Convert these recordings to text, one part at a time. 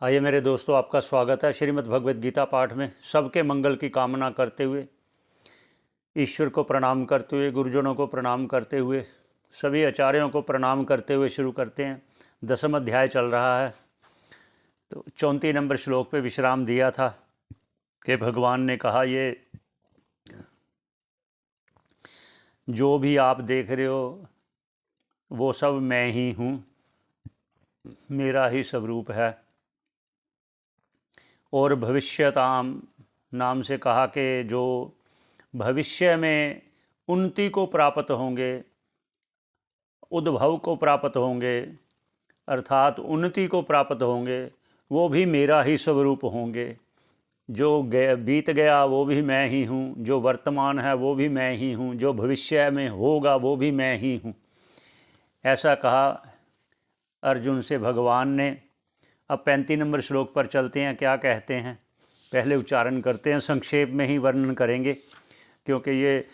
आइए मेरे दोस्तों, आपका स्वागत है श्रीमद् भगवद गीता पाठ में। सबके मंगल की कामना करते हुए, ईश्वर को प्रणाम करते हुए, गुरुजनों को प्रणाम करते हुए, सभी आचार्यों को प्रणाम करते हुए शुरू करते हैं। 10वां अध्याय चल रहा है। तो 34 नंबर श्लोक पे विश्राम दिया था कि भगवान ने कहा, ये जो भी आप देख रहे हो वो सब मैं ही हूँ, मेरा ही स्वरूप है। और भविष्यताम नाम से कहा कि जो भविष्य में उन्नति को प्राप्त होंगे, उद्भव को प्राप्त होंगे, अर्थात उन्नति को प्राप्त होंगे, वो भी मेरा ही स्वरूप होंगे। जो बीत गया वो भी मैं ही हूँ, जो वर्तमान है वो भी मैं ही हूँ, जो भविष्य में होगा वो भी मैं ही हूँ। ऐसा कहा अर्जुन से भगवान ने। अब 35 नंबर श्लोक पर चलते हैं। क्या कहते हैं, पहले उच्चारण करते हैं, संक्षेप में ही वर्णन करेंगे क्योंकि ये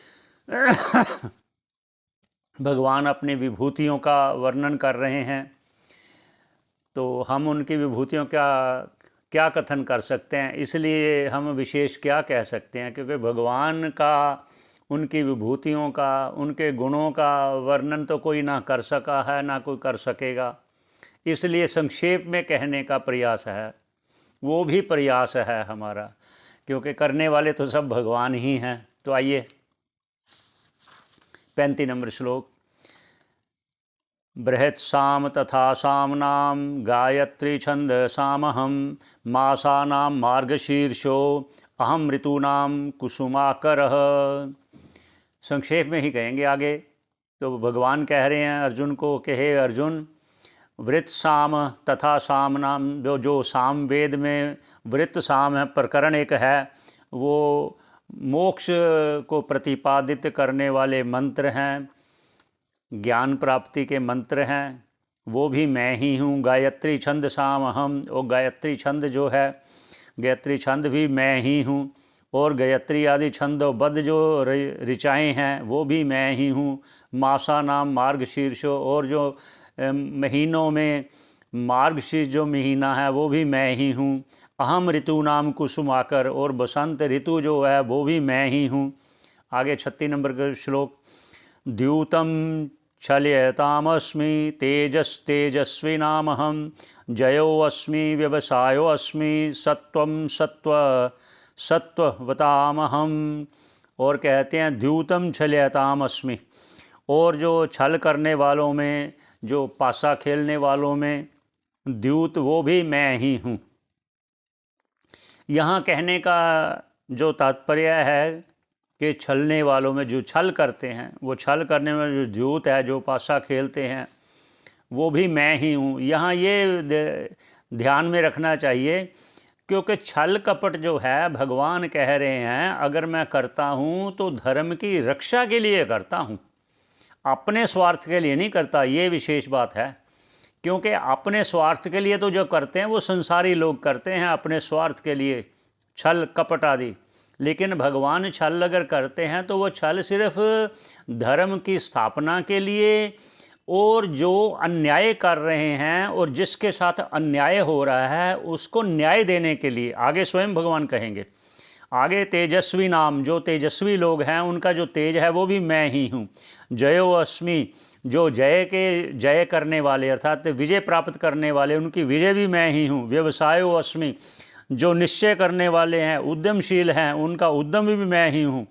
भगवान अपनी विभूतियों का वर्णन कर रहे हैं। तो हम उनकी विभूतियों का क्या कथन कर सकते हैं, इसलिए हम विशेष क्या कह सकते हैं, क्योंकि भगवान का, उनकी विभूतियों का, उनके गुणों का वर्णन तो कोई ना कर सका है, ना कोई कर सकेगा। इसलिए संक्षेप में कहने का प्रयास है, वो भी प्रयास है हमारा, क्योंकि करने वाले तो सब भगवान ही हैं। तो आइए 35 नंबर श्लोक। बृहत् साम तथा सामनाम गायत्री छंद सामहम मासानां मार्गशीर्षो अहम ऋतूनाम कुसुमाकरः। संक्षेप में ही कहेंगे आगे। तो भगवान कह रहे हैं अर्जुन को कि हे अर्जुन, वृत साम तथा सामनाम, जो साम वेद में वृत साम है, प्रकरण एक है, वो मोक्ष को प्रतिपादित करने वाले मंत्र हैं, ज्ञान प्राप्ति के मंत्र हैं, वो भी मैं ही हूँ। गायत्री छंद साम अहम, और गायत्री छंद जो है, गायत्री छंद भी मैं ही हूँ। और गायत्री आदि छंद और बद्ध जो ऋचाएँ हैं वो भी मैं ही हूँ। मासा नाम मार्गशीर्षो, और जो महीनों में मार्गशीर्ष जो महीना है वो भी मैं ही हूँ। अहम ऋतु नाम कुसुमाकर, और बसंत ऋतु जो है वो भी मैं ही हूँ। आगे 36 नंबर का श्लोक। द्यूतम छलयतामस्मि तेजस्तेजस्विनामहं जयोऽस्मि व्यवसायोऽस्मि सत्वं सत्ववतामहं। और कहते हैं द्यूतम छलयतामस्मि, और जो छल करने वालों में, जो पासा खेलने वालों में द्यूत, वो भी मैं ही हूँ। यहाँ कहने का जो तात्पर्य है कि छलने वालों में, जो छल करते हैं, वो छल करने में जो द्यूत है, जो पासा खेलते हैं, वो भी मैं ही हूँ। यहाँ ये ध्यान में रखना चाहिए, क्योंकि छल कपट जो है भगवान कह रहे हैं अगर मैं करता हूँ तो धर्म की रक्षा के लिए करता हूँ, अपने स्वार्थ के लिए नहीं करता। ये विशेष बात है, क्योंकि अपने स्वार्थ के लिए तो जो करते हैं वो संसारी लोग करते हैं, अपने स्वार्थ के लिए छल कपट आदि। लेकिन भगवान छल अगर करते हैं तो वो छल सिर्फ धर्म की स्थापना के लिए, और जो अन्याय कर रहे हैं और जिसके साथ अन्याय हो रहा है उसको न्याय देने के लिए। आगे स्वयं भगवान कहेंगे। आगे तेजस्वी नाम, जो तेजस्वी लोग हैं उनका जो तेज है वो भी मैं ही हूँ। जयो अस्मि, जो जय करने वाले अर्थात विजय प्राप्त करने वाले, उनकी विजय भी मैं ही हूँ। व्यवसायो अस्मि, जो निश्चय करने वाले हैं, उद्यमशील हैं, उनका उद्यम भी मैं ही हूँ।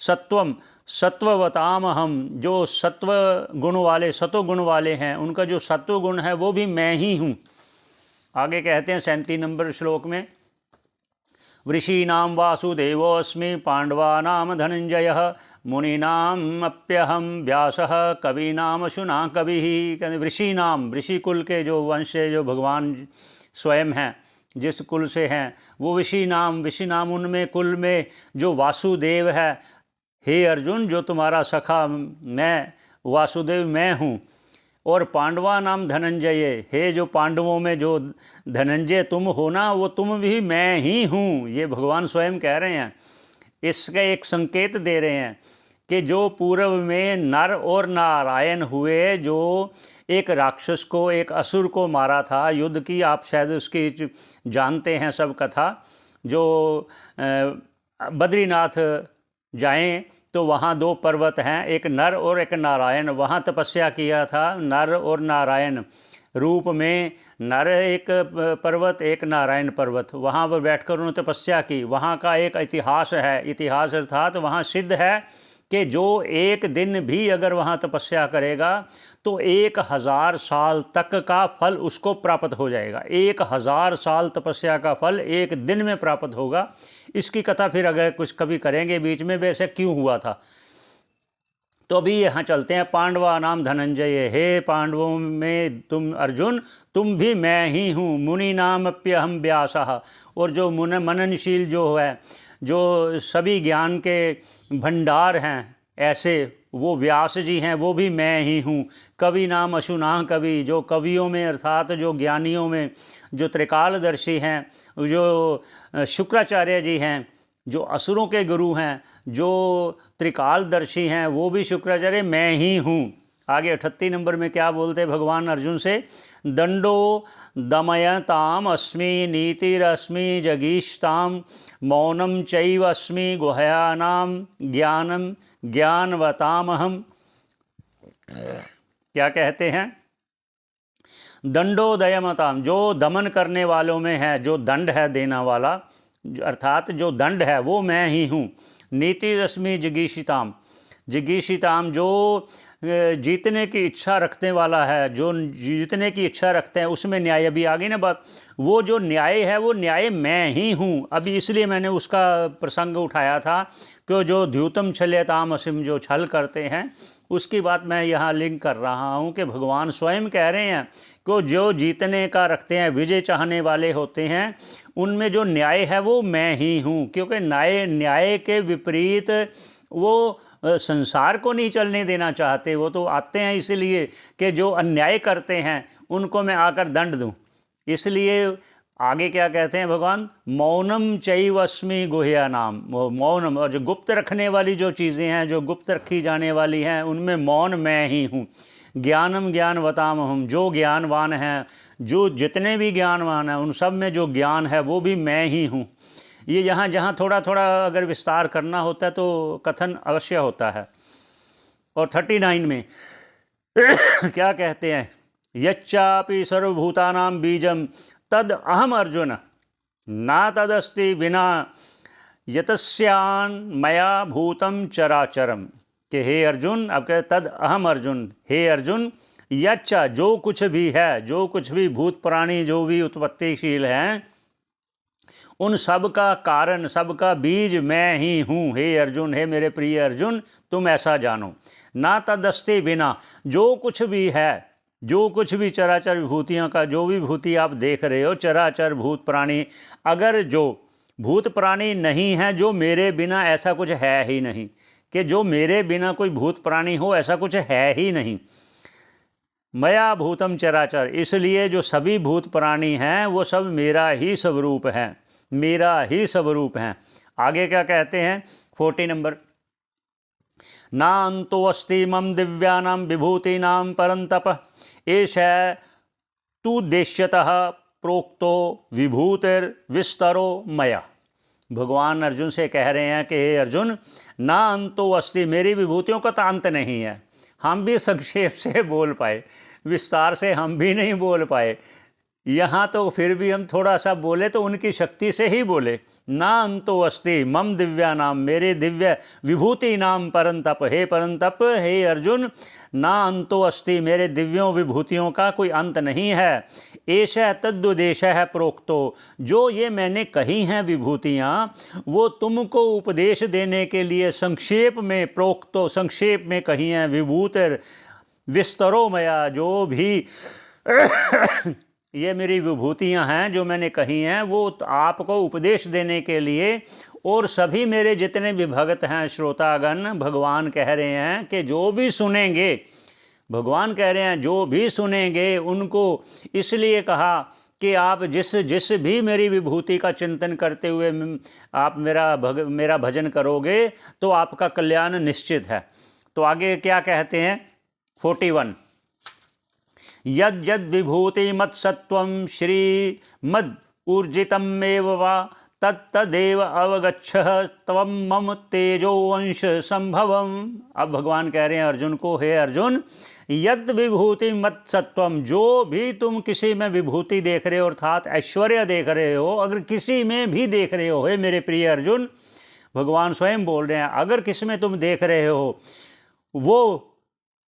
सत्वम सत्ववताम हम, जो सत्व गुण वाले, सतो गुण वाले हैं, उनका जो सत्व गुण है वो भी मैं ही हूँ। आगे कहते हैं 37 नंबर श्लोक में। वृषीणाम वासुदेवोऽस्मि पांडवानाम धनंजयः मुनीनाम अप्यहम व्यासः कवीनाम शुना कविः। कहते वृषीनाम, ऋषि कुल के जो वंश है, जो भगवान स्वयं हैं, जिस कुल से हैं वो ऋषि नाम, उनमें कुल में जो वासुदेव है, हे अर्जुन जो तुम्हारा सखा मैं वासुदेव मैं हूँ। और पांडवा नाम धनंजय, हे जो पांडवों में जो धनंजय तुम हो ना, वो तुम भी मैं ही हूँ। ये भगवान स्वयं कह रहे हैं। इसका एक संकेत दे रहे हैं कि जो पूर्व में नर और नारायण हुए, जो एक राक्षस को, एक असुर को मारा था, युद्ध की, आप शायद उसकी जानते हैं सब कथा। जो बद्रीनाथ जाएं तो वहाँ 2 पर्वत हैं, एक नर और एक नारायण। वहाँ तपस्या किया था नर और नारायण रूप में, नर एक पर्वत, एक नारायण पर्वत। वहाँ पर बैठकर उन्होंने तपस्या की। वहाँ का एक इतिहास है, इतिहास अर्थात वहाँ सिद्ध है कि जो एक दिन भी अगर वहाँ तपस्या करेगा तो 1000 साल तक का फल उसको प्राप्त हो जाएगा। 1000 साल तपस्या का फल एक दिन में प्राप्त होगा। इसकी कथा फिर अगर कुछ कभी करेंगे बीच में, वैसे क्यों हुआ था। तो अभी यहाँ चलते हैं। पांडवा नाम धनंजय, हे पांडवों में तुम अर्जुन, तुम भी मैं ही हूँ। मुनि नाम अप्यहम व्यासः, और जो मननशील जो है, जो सभी ज्ञान के भंडार हैं ऐसे, वो व्यास जी हैं, वो भी मैं ही हूँ। कवि नाम अशुना कवि, जो कवियों में अर्थात जो ज्ञानियों में जो त्रिकालदर्शी हैं, जो शुक्राचार्य जी हैं, जो असुरों के गुरु हैं, जो त्रिकालदर्शी हैं, वो भी शुक्राचार्य मैं ही हूँ। आगे 38 नंबर में क्या बोलते भगवान अर्जुन से, दंडो दमयताम अस्मि नीतिरस्मि जगीष्ताम मौनम चैव अस्मि गुह्यानाम ज्ञानम ज्ञानवतामहम। क्या कहते हैं, दंडोदयमताम, जो दमन करने वालों में है, जो दंड है देना वाला, अर्थात जो दंड है वो मैं ही हूँ। नीति रश्मि जिगीषिताम, जिगीषिताम जो जीतने की इच्छा रखने वाला है, जो जीतने की इच्छा रखते हैं उसमें न्याय, अभी आगे ना बात, वो जो न्याय है वो न्याय मैं ही हूँ। अभी इसलिए मैंने उसका प्रसंग उठाया था कि जो द्यूतम छल्यताम असीम, जो छल करते हैं, उसकी बात मैं यहाँ लिंक कर रहा हूँ कि भगवान स्वयं कह रहे हैं कि जो जीतने का रखते हैं, विजय चाहने वाले होते हैं, उनमें जो न्याय है वो मैं ही हूँ। क्योंकि न्याय के विपरीत वो संसार को नहीं चलने देना चाहते। वो तो आते हैं इसलिए कि जो अन्याय करते हैं उनको मैं आकर दंड दूँ। इसलिए आगे क्या कहते हैं भगवान, मौनम चैवस्मि गुह्यानाम, मौनम, और जो गुप्त रखने वाली जो चीज़ें हैं, जो गुप्त रखी जाने वाली हैं, उनमें मौन मैं ही हूँ। ज्ञानम ज्ञानवतामहम, जो ज्ञानवान हैं, जो जितने भी ज्ञानवान हैं, उन सब में जो ज्ञान है वो भी मैं ही हूँ। ये यहाँ जहाँ थोड़ा थोड़ा अगर विस्तार करना होता है तो कथन अवश्य होता है। और 39 में क्या कहते हैं, यच्चापि सर्वभूतानां बीजम तद अहम अर्जुन ना तदस्ति बिना यतस्यान मया भूतम चराचरम। कि हे अर्जुन, अब कहते तद अहम अर्जुन, हे अर्जुन, यच्चा, जो कुछ भी है, जो कुछ भी भूत प्राणी जो भी उत्पत्तिशील हैं, उन सब का कारण, सब का बीज मैं ही हूँ। हे अर्जुन, हे मेरे प्रिय अर्जुन, तुम ऐसा जानो। ना तदस्ति बिना, जो कुछ भी है, जो कुछ भी चराचर विभूतियों का, जो भी विभूति आप देख रहे हो, चराचर भूत प्राणी, अगर जो भूत प्राणी नहीं है, जो मेरे बिना, ऐसा कुछ है ही नहीं कि जो मेरे बिना कोई भूत प्राणी हो, ऐसा कुछ है ही नहीं। मया भूतम चराचर, इसलिए जो सभी भूत प्राणी हैं वो सब मेरा ही स्वरूप है, मेरा ही स्वरूप हैं। आगे क्या कहते हैं 40 नंबर, ना अंतो अस्ति मम दिव्यानां विभूतीनां परंतप एष तु देश्यतः प्रोक्तो विभूतिर विस्तरो मया। भगवान अर्जुन से कह रहे हैं कि हे अर्जुन, ना अंतो अस्ति, मेरी विभूतियों का तो अंत नहीं है। हम भी संक्षेप से बोल पाए, विस्तार से हम भी नहीं बोल पाए। यहाँ तो फिर भी हम थोड़ा सा बोले तो उनकी शक्ति से ही बोले। ना अंतो अस्ति मम दिव्या नाम, मेरे दिव्य विभूति नाम परंतप, हे परंतप, हे अर्जुन, ना अंतो अस्ति, मेरे दिव्यों विभूतियों का कोई अंत नहीं है। एष तद्देश है प्रोक्तो, जो ये मैंने कही हैं विभूतियाँ, वो तुमको उपदेश देने के लिए संक्षेप में प्रोक्तो, संक्षेप में कही हैं। विभूतिर विस्तरो मया, जो भी ये मेरी विभूतियाँ हैं जो मैंने कही हैं, वो आपको उपदेश देने के लिए, और सभी मेरे जितने भी भक्त हैं, श्रोतागण, भगवान कह रहे हैं कि जो भी सुनेंगे, भगवान कह रहे हैं जो भी सुनेंगे उनको इसलिए कहा कि आप जिस भी मेरी विभूति का चिंतन करते हुए आप मेरा भजन करोगे तो आपका कल्याण निश्चित है। तो आगे क्या कहते हैं 41, यद् यद् विभूति मत्सत्वं श्रीमद् ऊर्जितमेव वा तत्तदेव अवगच्छ त्वं मम तेजो अंश संभवम। अब भगवान कह रहे हैं अर्जुन को, हे अर्जुन, यद विभूति मत सत्वम, जो भी तुम किसी में विभूति देख रहे हो अर्थात ऐश्वर्य देख रहे हो, अगर किसी में भी देख रहे हो, हे मेरे प्रिय अर्जुन, भगवान स्वयं बोल रहे हैं, अगर किसी में तुम देख रहे हो वो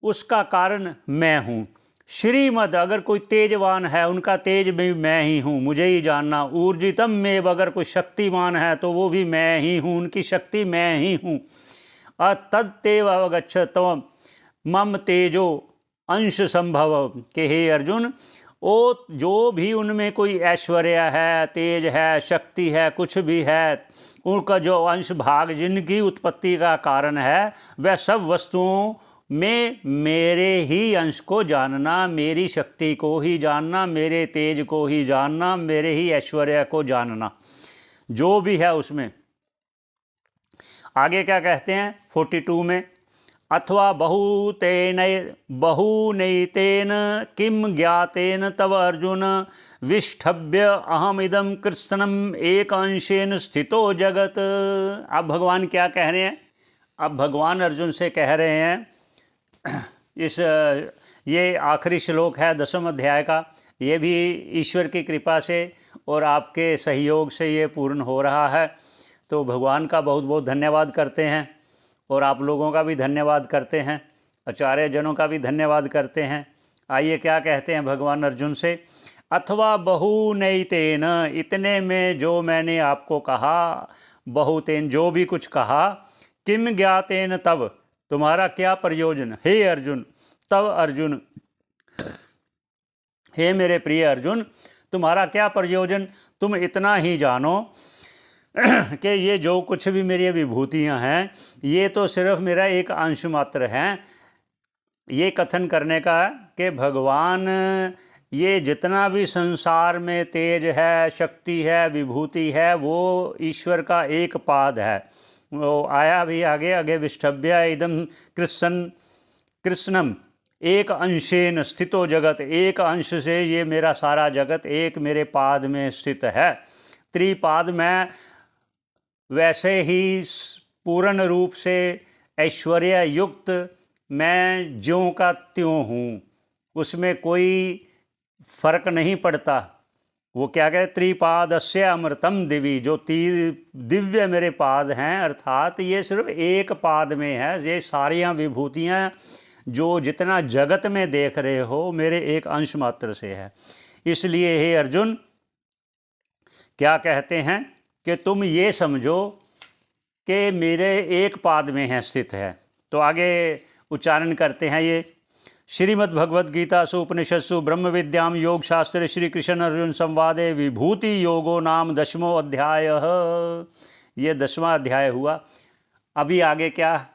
उसका कारण मैं हूँ। श्रीमद, अगर कोई तेजवान है उनका तेज भी मैं ही हूँ, मुझे ही जानना। ऊर्जितम में, अगर कोई शक्तिमान है तो वो भी मैं ही हूँ, उनकी शक्ति मैं ही हूँ। तत्तेव अवगच्छ त्वं मम तेजो अंश संभव, के हे अर्जुन, ओ जो भी उनमें कोई ऐश्वर्य है, तेज है, शक्ति है, कुछ भी है, उनका जो अंश भाग जिनकी उत्पत्ति का कारण है, वह सब वस्तुओं में मेरे ही अंश को जानना, मेरी शक्ति को ही जानना, मेरे तेज को ही जानना, मेरे ही ऐश्वर्य को जानना, जो भी है उसमें। आगे क्या कहते हैं 42 में, अथवा बहुनैतेन किम ज्ञातेन तव अर्जुन विष्ठभ्य अहमिदं कृत्स्नम् एक अंशेन स्थितो जगत। अब भगवान क्या कह रहे हैं? अब भगवान अर्जुन से कह रहे हैं, ये आखिरी श्लोक है 10वें अध्याय का, ये भी ईश्वर की कृपा से और आपके सहयोग से ये पूर्ण हो रहा है। तो भगवान का बहुत बहुत धन्यवाद करते हैं और आप लोगों का भी धन्यवाद करते हैं, आचार्य जनों का भी धन्यवाद करते हैं। आइए क्या कहते हैं भगवान अर्जुन से, अथवा बहुनैतेन, इतने में जो मैंने आपको कहा, बहुतेन जो भी कुछ कहा, किम ज्ञातेन तब, तुम्हारा क्या प्रयोजन, हे अर्जुन, तब अर्जुन, हे मेरे प्रिय अर्जुन, तुम्हारा क्या प्रयोजन, तुम इतना ही जानो कि ये जो कुछ भी मेरी विभूतियां हैं ये तो सिर्फ मेरा एक अंश मात्र है। ये कथन करने का कि भगवान ये जितना भी संसार में तेज है, शक्ति है, विभूति है, वो ईश्वर का एक पाद है। वो आया भी आगे विष्ठभ्य इदम कृष्णम एक अंशेन स्थितो जगत, एक अंश से ये मेरा सारा जगत एक मेरे पाद में स्थित है। त्रिपाद में वैसे ही पूर्ण रूप से ऐश्वर्य युक्त मैं ज्यों का त्यों हूँ, उसमें कोई फर्क नहीं पड़ता। वो क्या कहते, त्रिपादस्य अमृतम दिवी, जो दिव्य मेरे पाद हैं, अर्थात ये सिर्फ एक पाद में है। ये सारियां विभूतियां जो जितना जगत में देख रहे हो मेरे एक अंश मात्र से है। इसलिए हे अर्जुन क्या कहते हैं कि तुम ये समझो कि मेरे एक पाद में है स्थित है। तो आगे उच्चारण करते हैं ये, श्रीमद् भगवद गीता उपनिषत्सु ब्रह्म विद्याम योग शास्त्र श्री कृष्ण अर्जुन संवादे विभूति योगो नाम 10वां अध्याय। ये 10वां अध्याय हुआ। अभी आगे क्या,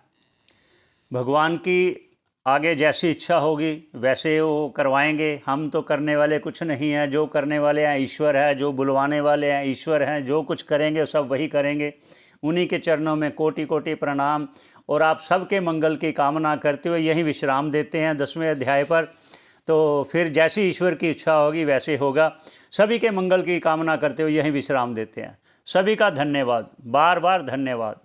भगवान की आगे जैसी इच्छा होगी वैसे वो करवाएंगे। हम तो करने वाले कुछ नहीं हैं, जो करने वाले हैं ईश्वर है, जो बुलवाने वाले हैं ईश्वर हैं, जो कुछ करेंगे सब वही करेंगे। उन्हीं के चरणों में कोटि कोटि प्रणाम। और आप सबके मंगल की कामना करते हुए यही विश्राम देते हैं 10वें अध्याय पर। तो फिर जैसी ईश्वर की इच्छा होगी वैसे होगा। सभी के मंगल की कामना करते हुए यही विश्राम देते हैं। सभी का धन्यवाद, बार बार धन्यवाद।